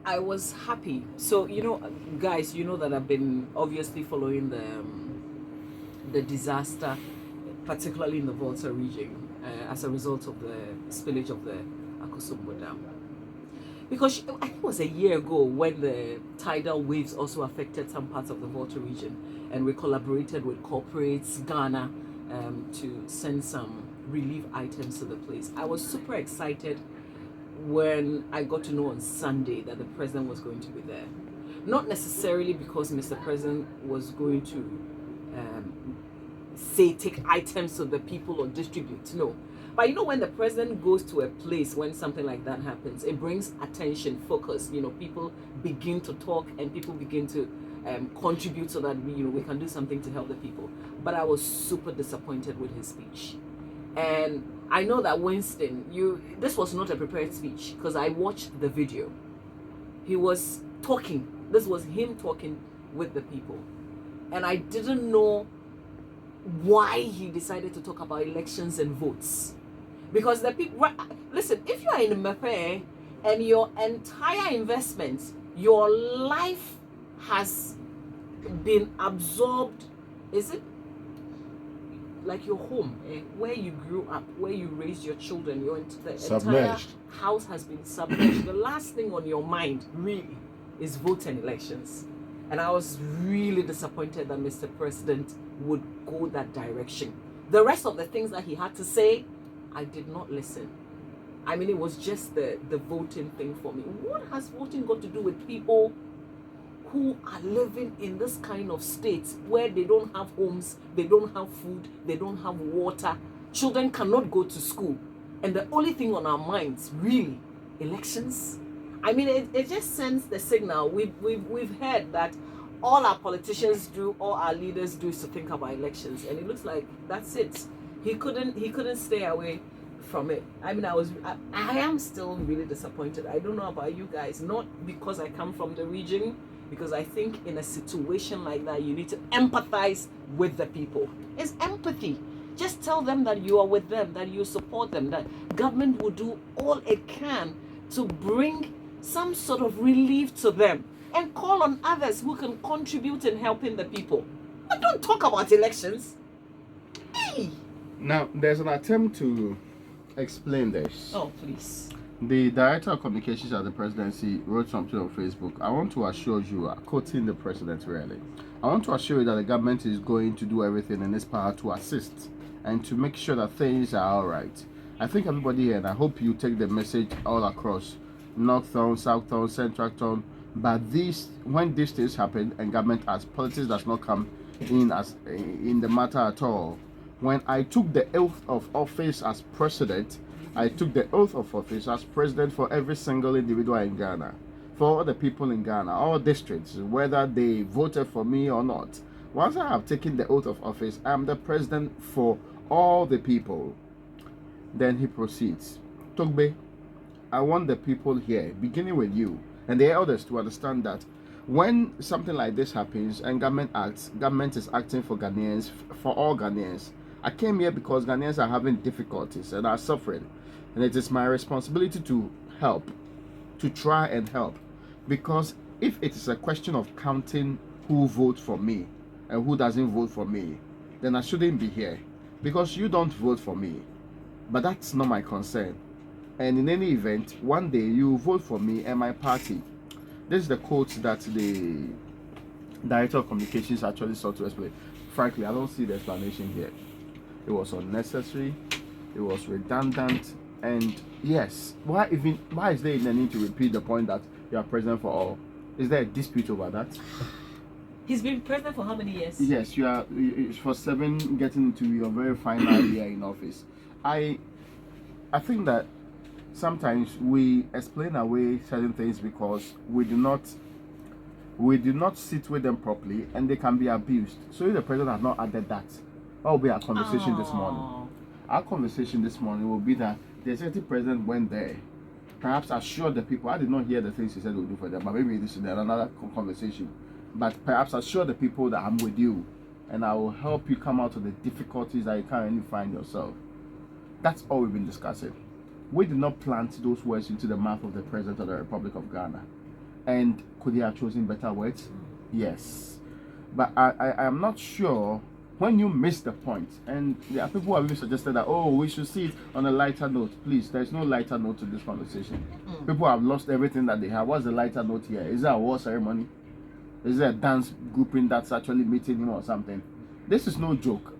I was happy. So, guys, you know that I've been obviously following the disaster, particularly in the Volta region, as a result of the spillage of the Akosombo Dam. Because I think it was a year ago when the tidal waves also affected some parts of the Volta region, and we collaborated with corporates, Ghana, to send some relief items to the place. I was super excited when I got to know on Sunday that the president was going to be there. Not necessarily because Mr. President was going to say take items to the people or distribute, no. But when the president goes to a place when something like that happens, it brings attention, focus. People begin to talk and people begin to contribute so that we can do something to help the people. But I was super disappointed with his speech. And I know that Winston, this was not a prepared speech because I watched the video. He was talking. This was him talking with the people. And I didn't know why he decided to talk about elections and votes. Because the people, listen, if you are in Mbappe and your entire investment, your life has been absorbed, is it like your home, where you grew up, where you raised your children, the entire house has been submerged. The last thing on your mind really is votes and elections. And I was really disappointed that Mr. President would go that direction. The rest of the things that he had to say, I did not listen. I mean, it was just the voting thing for me. What has voting got to do with people who are living in this kind of state where they don't have homes, they don't have food, they don't have water, children cannot go to school, and the only thing on our minds, really, elections? I mean, it just sends the signal. We've heard that all our politicians do, all our leaders do is to think about elections, and it looks like that's it. He couldn't stay away from it. I mean, I am still really disappointed. I don't know about you guys, not because I come from the region, because I think in a situation like that, you need to empathize with the people. It's empathy. Just tell them that you are with them, that you support them, that government will do all it can to bring some sort of relief to them, and call on others who can contribute in helping the people. But don't talk about elections. Hey! Now, there's an attempt to explain this. Oh, please. The director of communications at the presidency wrote something on Facebook. I want to assure you, quoting the president really, I want to assure you that the government is going to do everything in its power to assist and to make sure that things are all right. I think everybody here, and I hope you take the message all across, North Town, South Town, Central Town, but when these things happen and government as politics does not come in the matter at all. When I took the oath of office as president, I took the oath of office as president for every single individual in Ghana, for all the people in Ghana, all districts, whether they voted for me or not. Once I have taken the oath of office, I am the president for all the people. Then he proceeds. Togbe, I want the people here, beginning with you and the elders, to understand that when something like this happens and government is acting for Ghanaians, for all Ghanaians. I came here because Ghanaians are having difficulties and are suffering, and it is my responsibility to help, to try and help. Because if it is a question of counting who votes for me and who doesn't vote for me, then I shouldn't be here, because you don't vote for me. But that's not my concern. And in any event, one day you vote for me and my party. This is the quote that the director of communications actually sought to explain. Frankly, I don't see the explanation here. It was unnecessary, it was redundant, and yes, why is there even a need to repeat the point that you are president for all? Is there a dispute over that? He's been president for how many years? Yes, you are for 7, getting into your very final year in office. I think that sometimes we explain away certain things because we do not sit with them properly, and they can be abused. So if the president has not added that, what will be our conversation this morning? Our conversation this morning will be that the executive president went there, perhaps assured the people. I did not hear the things he said he would do for them, but maybe this is another conversation. But perhaps assure the people that I'm with you and I will help you come out of the difficulties that you currently find yourself. That's all we've been discussing. We did not plant those words into the mouth of the President of the Republic of Ghana. And could he have chosen better words? Yes. But I am not sure when you miss the point. And there are people who have even suggested that, oh, we should see it on a lighter note. Please, there's no lighter note to this conversation. People have lost everything that they have. What's the lighter note here? Is there a war ceremony? Is there a dance grouping that's actually meeting him or something? This is no joke.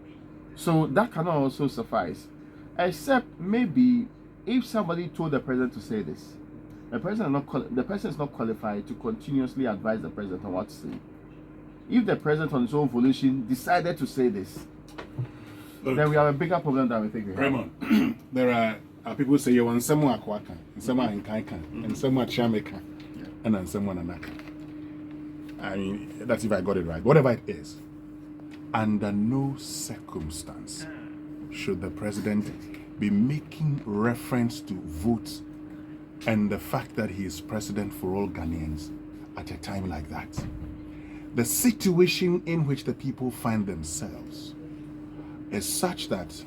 So that cannot also suffice. Except maybe if somebody told the president to say this, the person is not qualified to continuously advise the president on what to say. If the president on his own volition decided to say this, then we have a bigger problem than we think we have. Raymond, there are people who say you want someone Acquah, and someone Inkai, and someone Chiameka, and then someone Anaka. I mean, that's if I got it right. Whatever it is, under no circumstance should the president be making reference to votes and the fact that he is president for all Ghanaians at a time like that. The situation in which the people find themselves is such that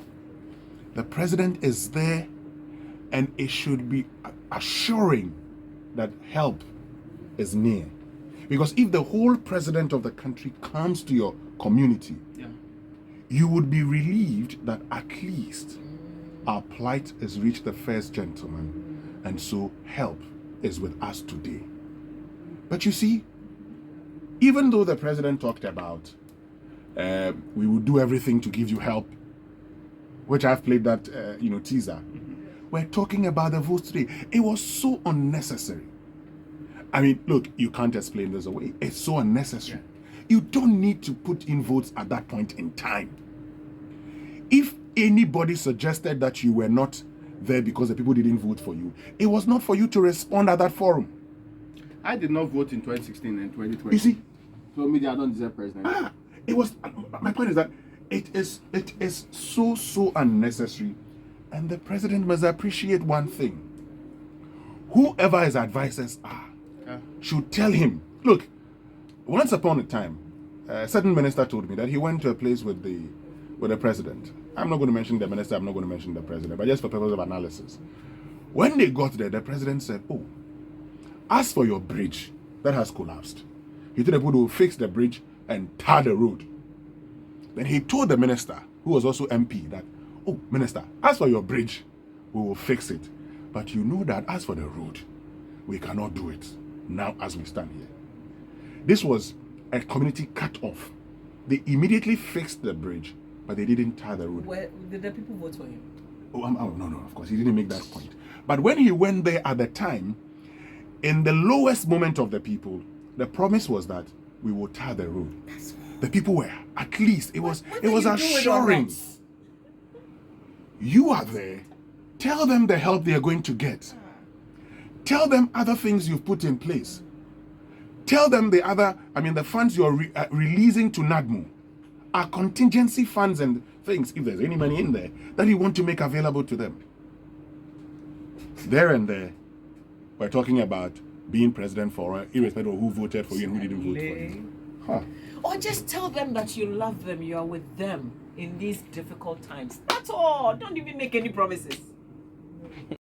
the president is there and it should be assuring that help is near. Because if the whole president of the country comes to your community, you would be relieved that at least our plight has reached the first gentleman, and so help is with us today. But you see, even though the president talked about we will do everything to give you help, which I've played that teaser, we're talking about the votes today. It was so unnecessary. I mean, look, you can't explain this away. It's so unnecessary. You don't need to put in votes at that point in time. If anybody suggested that you were not there because the people didn't vote for you, it was not for you to respond at that forum. I did not vote in 2016 and 2020. You see? So maybe I don't deserve president. It was. My point is that it is so unnecessary, and the president must appreciate one thing. Whoever his advisors are should tell him, look, once upon a time, a certain minister told me that he went to a place with the president. I'm not going to mention the minister, I'm not going to mention the president, but just for purpose of analysis. When they got there, the president said, oh, as for your bridge that has collapsed, he told the people to fix the bridge and tar the road. Then he told the minister, who was also MP, that, oh, minister, as for your bridge, we will fix it. But you know that as for the road, we cannot do it now as we stand here. This was a community cut off. They immediately fixed the bridge, but they didn't tar the road. Where did the people vote for him? Oh, no, of course, he didn't make that point. But when he went there at the time, in the lowest moment of the people, the promise was that we will tar the road. The people were, at least, it was assuring. You are there. Tell them the help they are going to get. Tell them other things you've put in place. Tell them the funds you're releasing to NADMO are contingency funds and things, if there's any money in there, that you want to make available to them. There and there, we're talking about being president for irrespective of who voted for you and who didn't vote for you. Or just tell them that you love them, you are with them in these difficult times. That's all. Don't even make any promises.